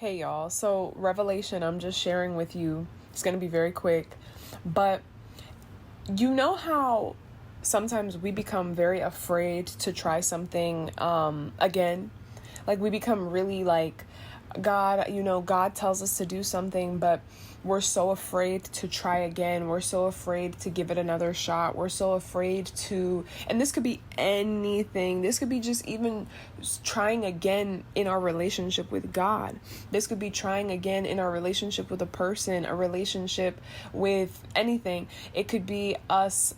Hey y'all, so Revelation, I'm just sharing with you. It's going to be very quick, but you know how sometimes we become very afraid to try something again? Like we become really like, God tells us to do something, but we're so afraid to try again. We're so afraid to give it another shot. We're so afraid to, and this could be anything. This could be just even trying again in our relationship with God. This could be trying again in our relationship with a person, a relationship with anything. It could be us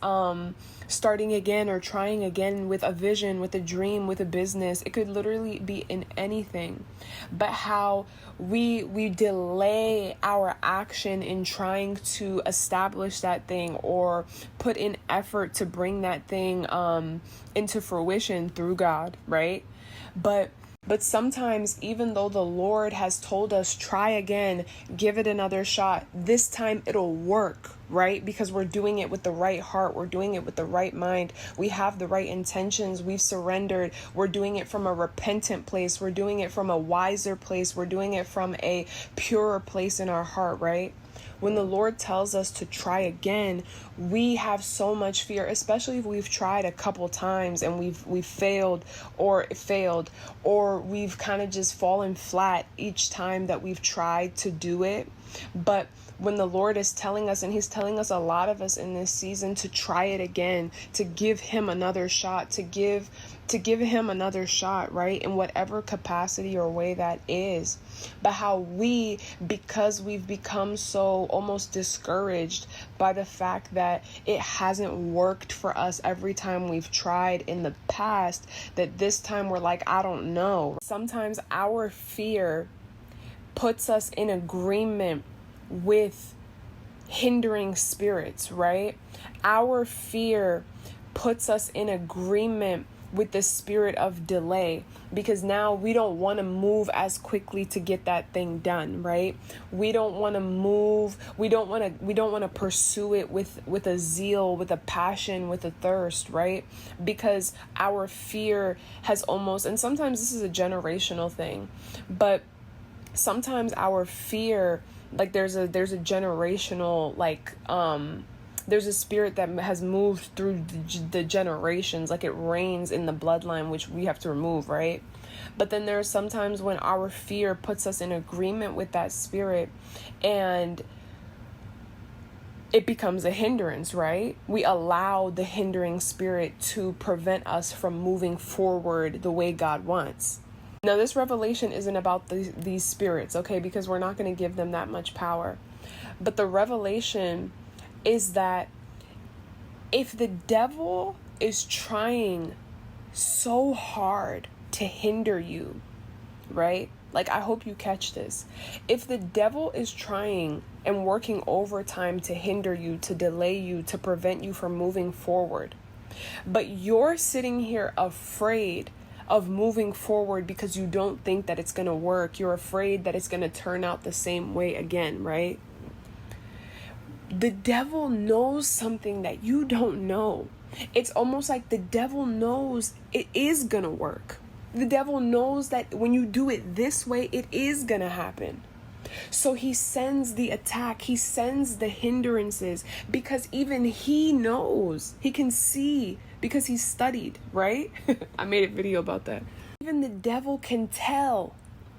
starting again or trying again with a vision, with a dream, with a business. It could literally be in anything. But how we delay our action in trying to establish that thing or put in effort to bring that thing into fruition through God, right? But sometimes, even though the Lord has told us, try again, give it another shot, this time it'll work, right? Because we're doing it with the right heart. We're doing it with the right mind. We have the right intentions. We've surrendered. We're doing it from a repentant place. We're doing it from a wiser place. We're doing it from a purer place in our heart, right? When the Lord tells us to try again, we have so much fear, especially if we've tried a couple times and we've failed, or we've kind of just fallen flat each time that we've tried to do it. But when the Lord is telling us, and he's telling us, a lot of us in this season, to try it again, to give him another shot, to give him another shot, right? In whatever capacity or way that is. But how because we've become so almost discouraged by the fact that it hasn't worked for us every time we've tried in the past, that this time we're like, I don't know. Sometimes our fear puts us in agreement with hindering spirits, right? Our fear puts us in agreement with the spirit of delay, because now we don't want to move as quickly to get that thing done, right? We don't want to move. We don't want to pursue it with a zeal, with a passion, with a thirst, right? Because our fear has almost, and sometimes this is a generational thing, but sometimes our fear, like there's a generational, there's a spirit that has moved through the generations, like it reigns in the bloodline, which we have to remove, right? But then there's sometimes when our fear puts us in agreement with that spirit, and it becomes a hindrance, right? We allow the hindering spirit to prevent us from moving forward the way God wants. Now, this revelation isn't about these spirits, okay? Because we're not going to give them that much power. But the revelation is that if the devil is trying so hard to hinder you, right? Like, I hope you catch this. If the devil is trying and working overtime to hinder you, to delay you, to prevent you from moving forward, but you're sitting here afraid of moving forward because you don't think that it's going to work. You're afraid that it's going to turn out the same way again, right? The devil knows something that you don't know. It's almost like the devil knows it is going to work. The devil knows that when you do it this way, it is going to happen. So he sends the attack. He sends the hindrances, because even he knows, he can see, because he's studied, right? I made a video about that. Even the devil can tell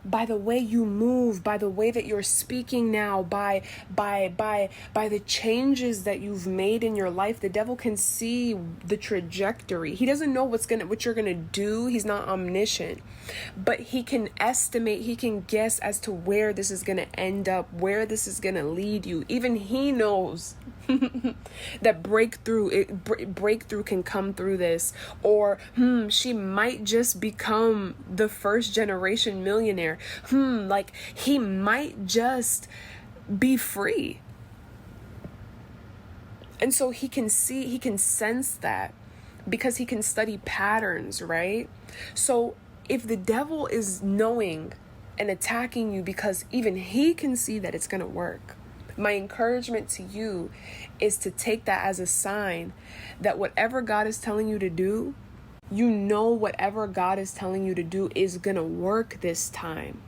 by the way you move, by the way that you're speaking now, by the changes that you've made in your life. The devil can see the trajectory. He doesn't know what you're gonna do. He's not omniscient, but he can estimate, he can guess as to where this is gonna end up, where this is gonna lead you. Even he knows that breakthrough can come through this, or she might just become the first generation millionaire. Like he might just be free. And so he can sense that, because he can study patterns, right? So if the devil is knowing and attacking you because even he can see that it's going to work, my encouragement to you is to take that as a sign that whatever God is telling you to do, whatever God is telling you to do is going to work this time.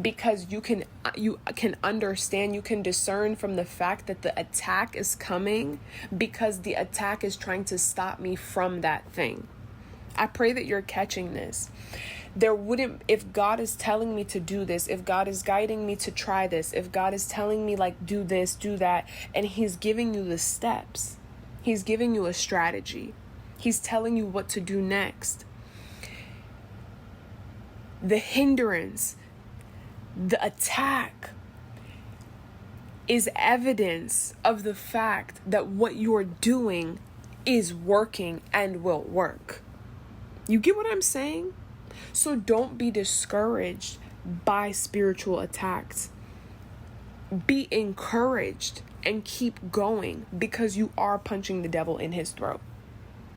because you can understand, you can discern from the fact that the attack is coming, because the attack is trying to stop me from that thing. I pray that you're catching this. If God is telling me to do this, if God is guiding me to try this, if God is telling me like, do this, do that, and he's giving you the steps, he's giving you a strategy, he's telling you what to do next, the hindrance, the attack is evidence of the fact that what you're doing is working and will work. You get what I'm saying? So don't be discouraged by spiritual attacks. Be encouraged and keep going, because you are punching the devil in his throat.